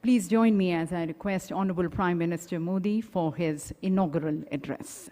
Please join me as I request Honorable Prime Minister Modi for his inaugural address.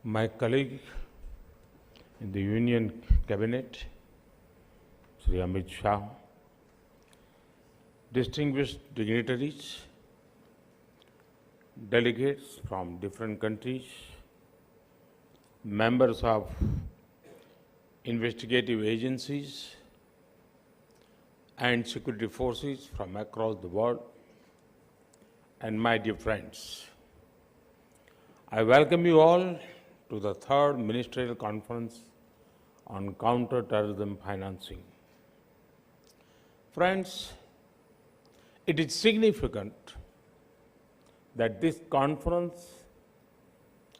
My colleague in the Union Cabinet, Shri Amit Shah, distinguished dignitaries, delegates from different countries, members of investigative agencies and security forces from across the world, and my dear friends, I welcome you all to the third Ministerial Conference on Counter-Terrorism Financing. Friends, it is significant that this conference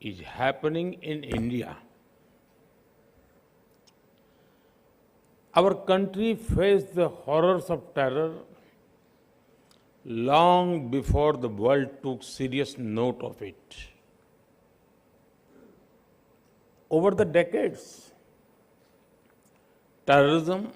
is happening in India. Our country faced the horrors of terror long before the world took serious note of it. Over the decades, terrorism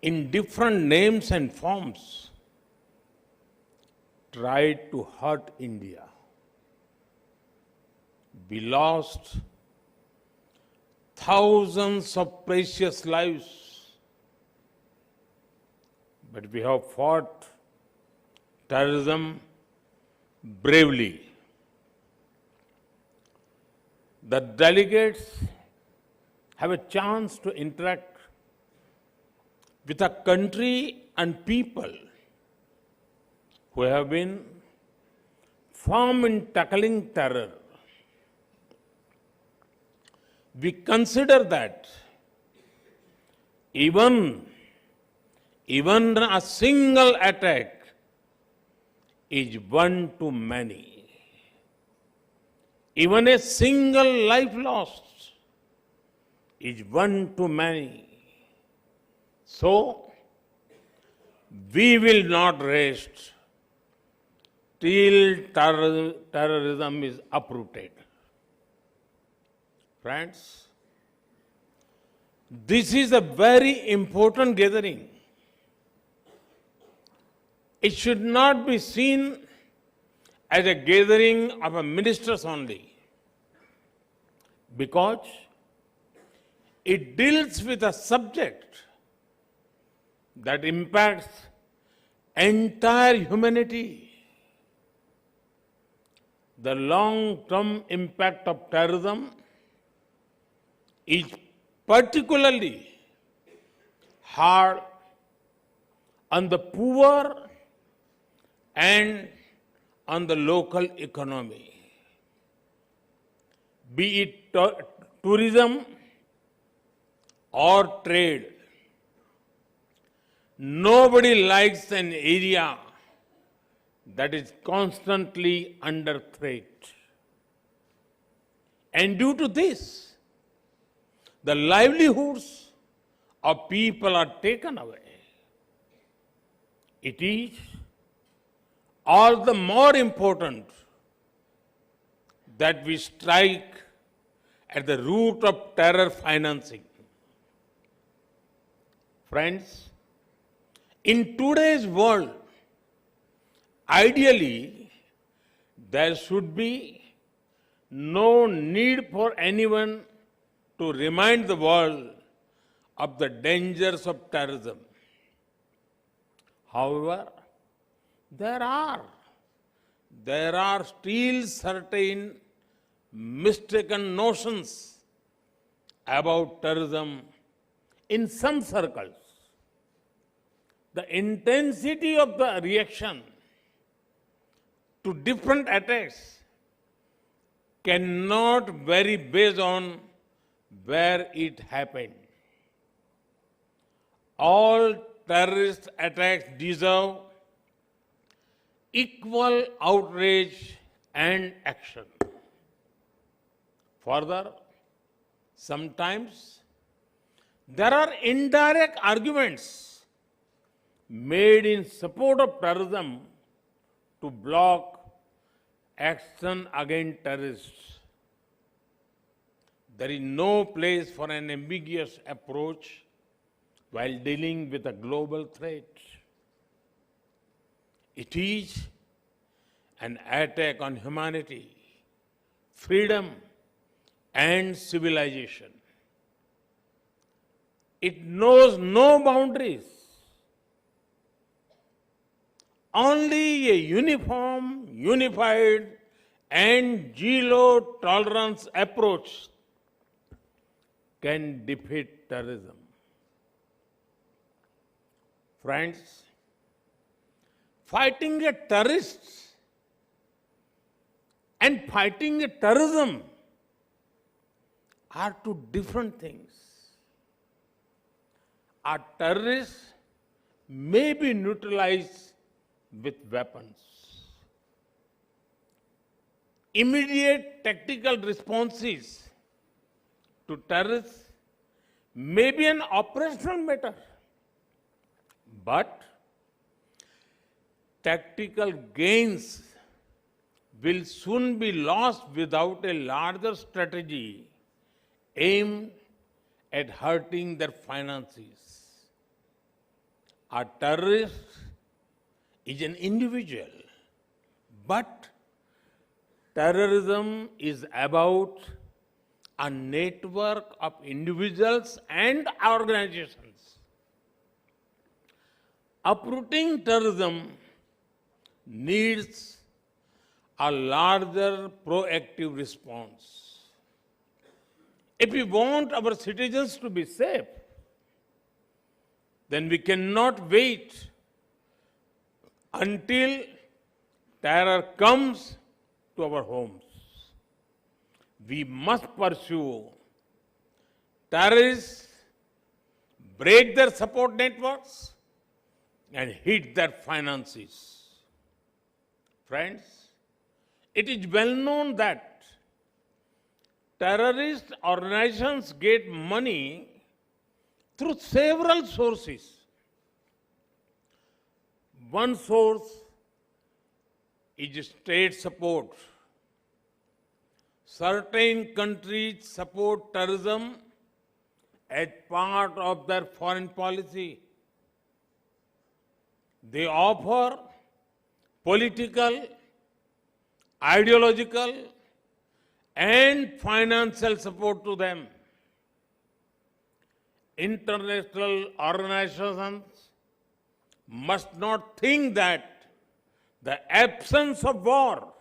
in different names and forms tried to hurt India. We lost thousands of precious lives, but we have fought terrorism bravely. The delegates have a chance to interact with a country and people who have been firm in tackling terror. We consider that even a single attack is one too many. Even a single life lost is one too many. So, we will not rest till terrorism is uprooted. Friends, this is a very important gathering. It should not be seen as a gathering of ministers only, because it deals with a subject that impacts entire humanity. The long-term impact of terrorism is particularly hard on the poor and on the local economy. Be it tourism or trade, nobody likes an area that is constantly under threat. And due to this, the livelihoods of people are taken away. It is all the more important that we strike at the root of terror financing. Friends, in today's world, ideally, there should be no need for anyone to remind the world of the dangers of terrorism. However, there are still certain mistaken notions about terrorism in some circles. The intensity of the reaction to different attacks cannot vary based on where it happened. All terrorist attacks deserve equal outrage and action. Further, sometimes there are indirect arguments made in support of terrorism to block action against terrorists. There is no place for an ambiguous approach while dealing with a global threat. It is an attack on humanity, freedom, and civilization. It knows no boundaries. Only a uniform, unified, and zero-tolerance approach can defeat terrorism. Friends, fighting a terrorist and fighting a terrorism are two different things. A terrorist may be neutralized with weapons. Immediate tactical responses to terrorists may be an operational matter, but tactical gains will soon be lost without a larger strategy aimed at hurting their finances. A terrorist is an individual, but terrorism is about a network of individuals and organizations. Uprooting terrorism needs a larger proactive response. If we want our citizens to be safe, then we cannot wait until terror comes to our homes. We must pursue terrorists, break their support networks, and hit their finances. Friends, it is well known that terrorist organizations get money through several sources. One source is state support. Certain countries support terrorism as part of their foreign policy. They offer political, ideological, and financial support to them. International organizations must not think that the absence of war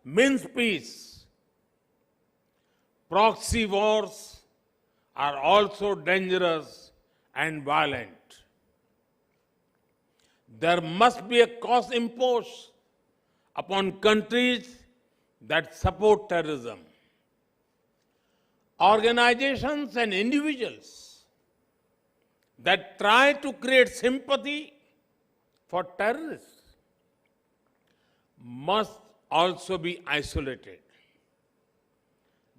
means peace. Proxy wars are also dangerous and violent. There must be a cost imposed upon countries that support terrorism. Organizations and individuals that try to create sympathy for terrorists must also be isolated.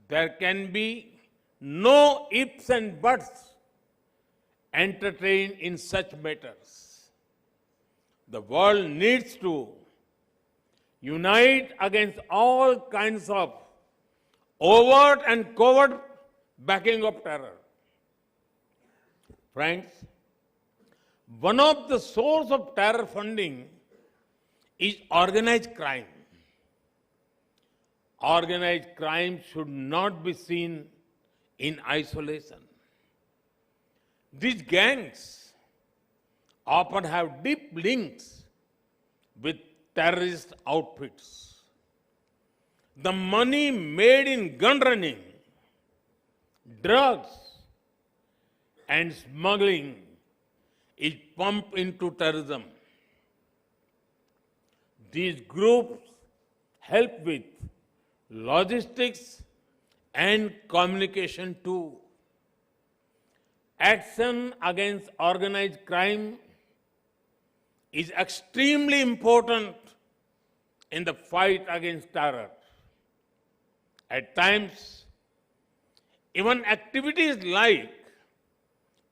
There can be no ifs and buts entertained in such matters. The world needs to unite against all kinds of overt and covert backing of terror. Friends, one of the sources of terror funding is organized crime. Organized crime should not be seen in isolation. These gangs often have deep links with terrorist outfits. The money made in gun running, drugs, and smuggling is pumped into terrorism. These groups help with logistics and communication too. Action against organized crime is extremely important in the fight against terror. At times, even activities like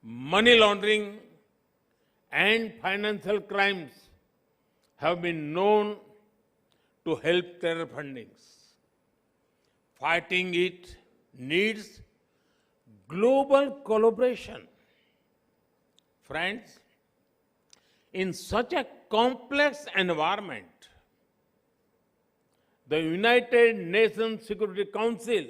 money laundering and financial crimes have been known to help terror fundings. Fighting it needs global collaboration. Friends, in such a complex environment, the United Nations Security Council,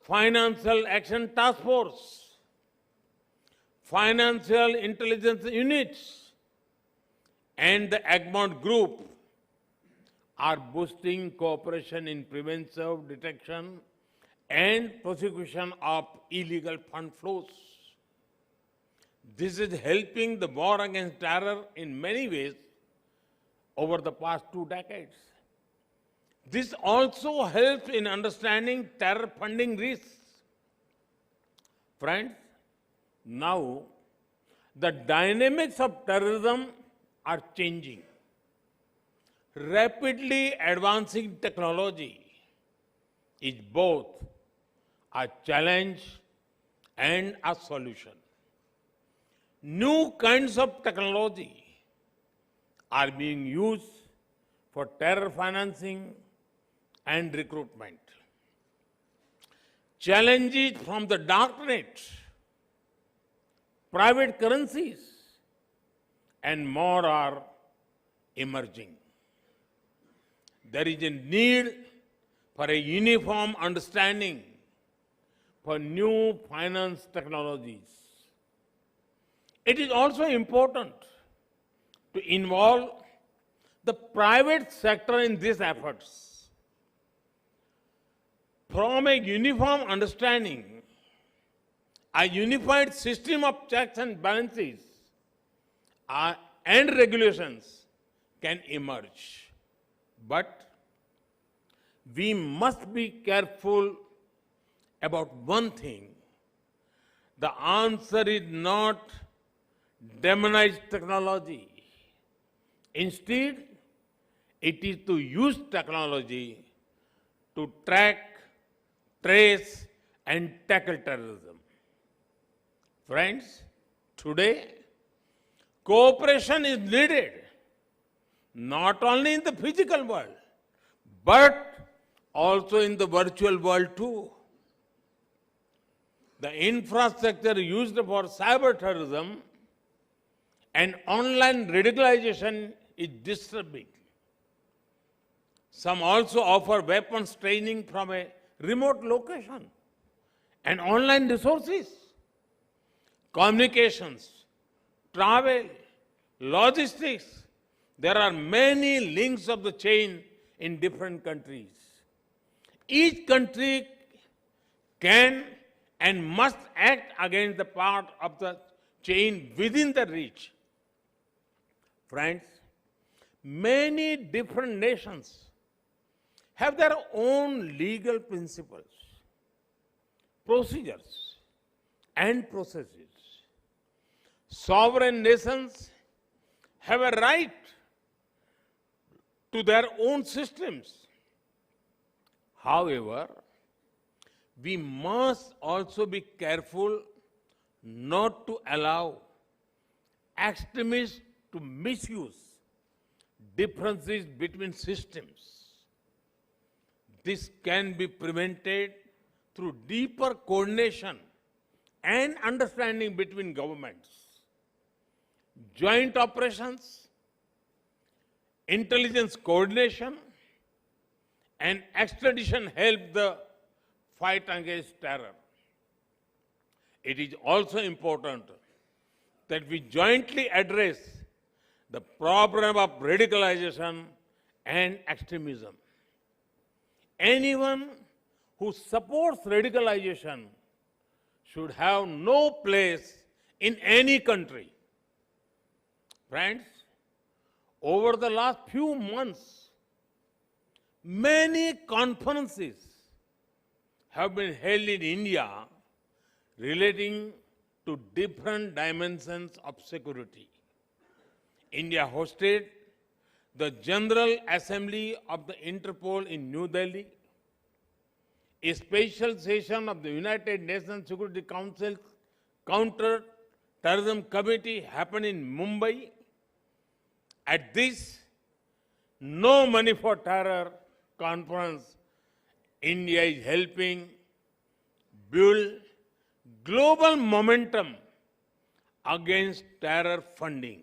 Financial Action Task Force, Financial Intelligence Units, and the Egmont Group are boosting cooperation in preventive detection and prosecution of illegal fund flows. This is helping the war against terror in many ways over the past 2 decades. This also helps in understanding terror funding risks. Friends, now the dynamics of terrorism are changing. Rapidly advancing technology is both a challenge and a solution. New kinds of technology are being used for terror financing and recruitment. Challenges from the darknet, private currencies, and more are emerging. There is a need for a uniform understanding for new finance technologies. It is also important to involve the private sector in these efforts. From a uniform understanding, a unified system of checks and balances and regulations can emerge. But we must be careful about one thing. The answer is not demonize technology. Instead, it is to use technology to track, trace, and tackle terrorism. Friends, today, cooperation is needed, not only in the physical world, but also in the virtual world too. The infrastructure used for cyber terrorism and online radicalization is disturbing. Some also offer weapons training from a remote location and online resources, communications, travel, logistics. There are many links of the chain in different countries. Each country can and must act against the part of the chain within the reach. Friends, many different nations have their own legal principles, procedures, and processes. Sovereign nations have a right to their own systems. However, we must also be careful not to allow extremists to misuse differences between systems. This can be prevented through deeper coordination and understanding between governments. Joint operations, intelligence coordination, and extradition help the fight against terror. It is also important that we jointly address the problem of radicalization and extremism. Anyone who supports radicalization should have no place in any country. Friends, over the last few months, many conferences have been held in India relating to different dimensions of security. India hosted the General Assembly of the Interpol in New Delhi, a special session of the United Nations Security Council Counter Terrorism Committee happened in Mumbai. At this No Money for Terror conference, India is helping build global momentum against terror funding.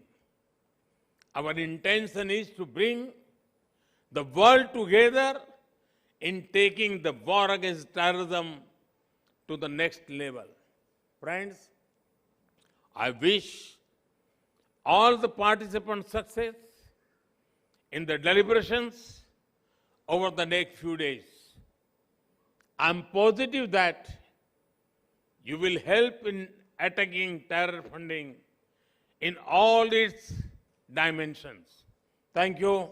Our intention is to bring the world together in taking the war against terrorism to the next level. Friends, I wish all the participants success in the deliberations over the next few days. I'm positive that you will help in attacking terror funding in all its dimensions. Thank you.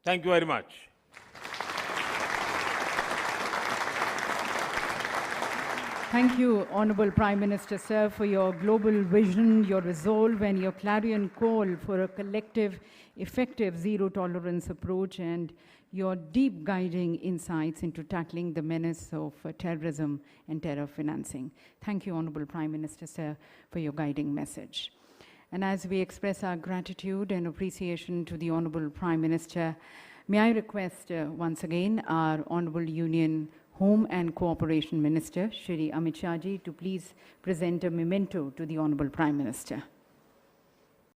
Thank you very much. Thank you, Honorable Prime Minister, sir, for your global vision, your resolve, and your clarion call for a collective, effective zero-tolerance approach, and your deep guiding insights into tackling the menace of terrorism and terror financing. Thank you, Honorable Prime Minister, sir, for your guiding message. And as we express our gratitude and appreciation to the Honorable Prime Minister, may I request once again our Honorable Union Home and Cooperation Minister, Shri Amit Shah ji, to please present a memento to the Honorable Prime Minister.